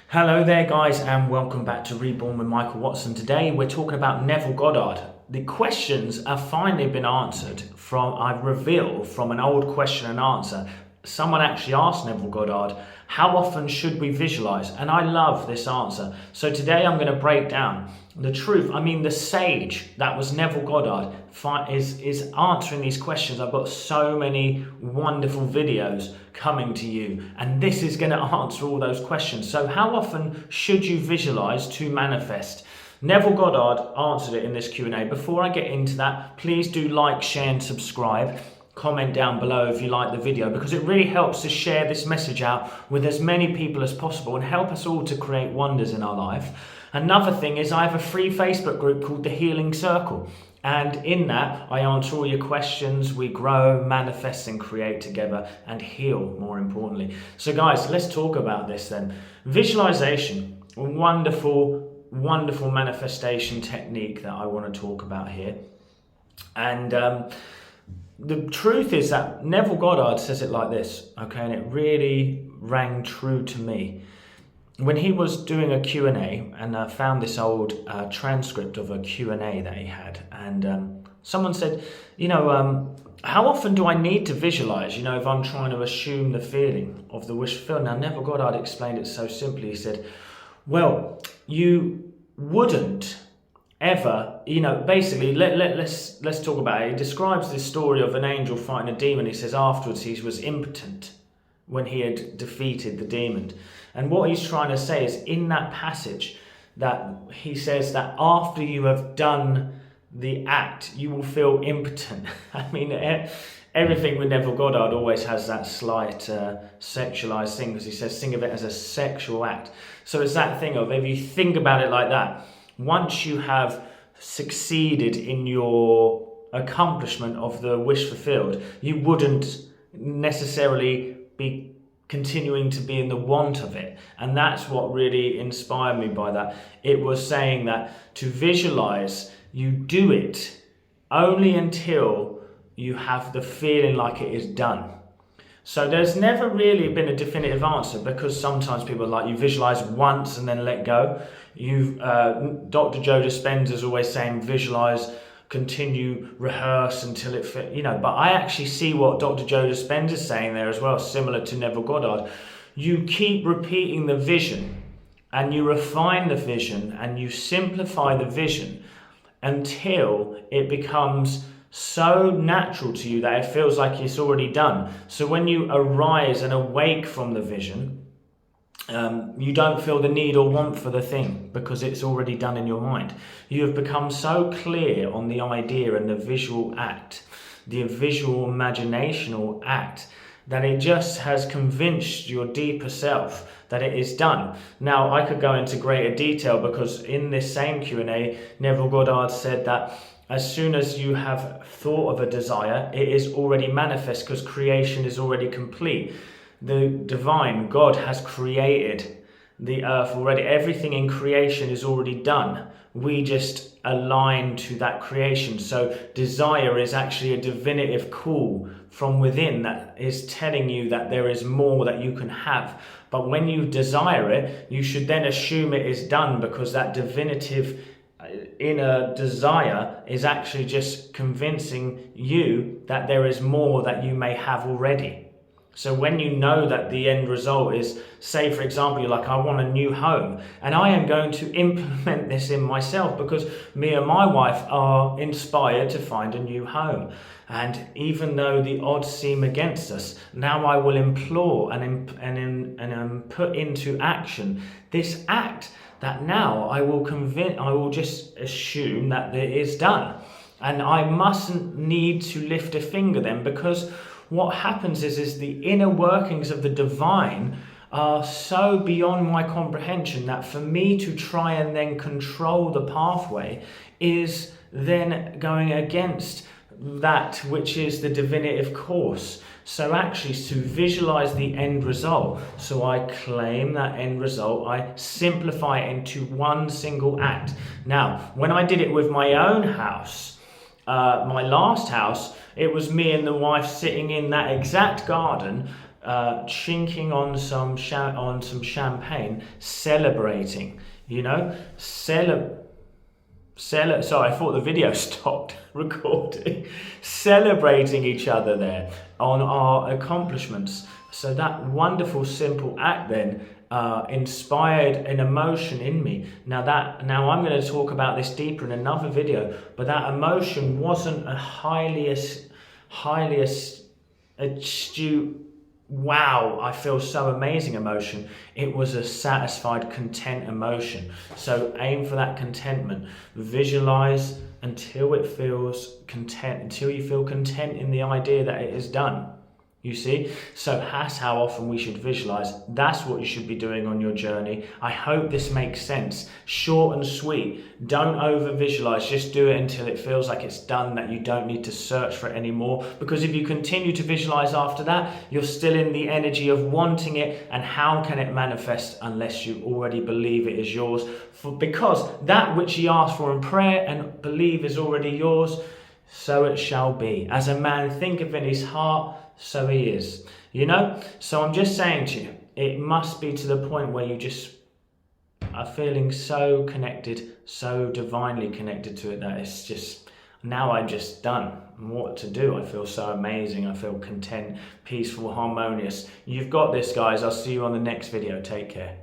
Hello there guys, and welcome back to Reborn with Michael Watson. Today we're talking about Neville Goddard. The questions have finally been answered I've revealed from an old question and answer. Someone actually asked Neville Goddard, how often should we visualize? And I love this answer. So today I'm going to break down the truth. The sage that was Neville Goddard is answering these questions. I've got so many wonderful videos coming to you, and this is going to answer all those questions. So how often should you visualize to manifest? Neville Goddard answered it in this Q&A. Before I get into that, please do like, share and subscribe. Comment down below if you like the video, because it really helps to share this message out with as many people as possible and help us all to create wonders in our life. Another thing is I have a free Facebook group called The Healing Circle, and in that I answer all your questions. We grow, manifest and create together and heal, more importantly. So guys, let's talk about this then. Visualization, a wonderful manifestation technique that I want to talk about here. And the truth is that Neville Goddard says it like this, okay, and it really rang true to me. When he was doing a Q&A, and I found this old transcript of a Q&A that he had, and someone said, how often do I need to visualize, if I'm trying to assume the feeling of the wish fulfilled? Now, Neville Goddard explained it so simply. He said, well, you wouldn't ever, basically, let's talk about it. He describes this story of an angel fighting a demon. He says afterwards he was impotent when he had defeated the demon. And what he's trying to say is in that passage that he says that after you have done the act, you will feel impotent. Everything with Neville Goddard always has that slight sexualized thing, because he says think of it as a sexual act. So it's that thing of, if you think about it like that, once you have succeeded in your accomplishment of the wish fulfilled, you wouldn't necessarily be continuing to be in the want of it. And that's what really inspired me by that. It was saying that to visualize, you do it only until you have the feeling like it is done. So there's never really been a definitive answer, because sometimes people are like, you visualize once and then let go. Dr. Joe Dispenza is always saying visualize, continue, rehearse until it fit, but I actually see what Dr. Joe Dispenza is saying there as well, similar to Neville Goddard. You keep repeating the vision, and you refine the vision, and you simplify the vision until it becomes so natural to you that it feels like it's already done. So when you arise and awake from the vision, you don't feel the need or want for the thing, because it's already done in your mind. You have become so clear on the idea and the visual act, the visual imaginational act, that it just has convinced your deeper self that it is done. Now, I could go into greater detail, because in this same Q&A, Neville Goddard said that as soon as you have thought of a desire, it is already manifest, because creation is already complete. The divine God has created the earth already. Everything in creation is already done. We just align to that creation. So desire is actually a divinative call from within that is telling you that there is more that you can have. But when you desire it, you should then assume it is done, because that divinative inner desire is actually just convincing you that there is more that you may have already. So when you know that the end result is, say for example, you're like, I want a new home, and I am going to implement this in myself, because me and my wife are inspired to find a new home. And even though the odds seem against us, now I will implore and put into action this act that now I will just assume that it is done. And I mustn't need to lift a finger then, because what happens is the inner workings of the divine are so beyond my comprehension that for me to try and then control the pathway is then going against that which is the divinative course. So actually, to visualize the end result, so I claim that end result, I simplify it into one single act. Now, when I did it with my own house, my last house, it was me and the wife sitting in that exact garden, chinking on some champagne, celebrating, you know, sorry, I thought the video stopped recording. Celebrating each other there on our accomplishments. So that wonderful, simple act then inspired an emotion in me. Now I'm going to talk about this deeper in another video, but that emotion wasn't a highly astute, wow, I feel so amazing emotion. It was a satisfied, content emotion. So aim for that contentment. Visualize until it feels content, until you feel content in the idea that it is done. You see? So that's how often we should visualize. That's what you should be doing on your journey. I hope this makes sense. Short and sweet. Don't over visualize. Just do it until it feels like it's done, that you don't need to search for it anymore. Because if you continue to visualize after that, you're still in the energy of wanting it. And how can it manifest unless you already believe it is yours? Because that which ye ask for in prayer and believe is already yours, so it shall be. As a man thinketh in his heart, so he is. You know? So I'm just saying to you, it must be to the point where you just are feeling so connected, so divinely connected to it, that it's just, now I'm just done. What to do? I feel so amazing. I feel content, peaceful, harmonious. You've got this, guys. I'll see you on the next video. Take care.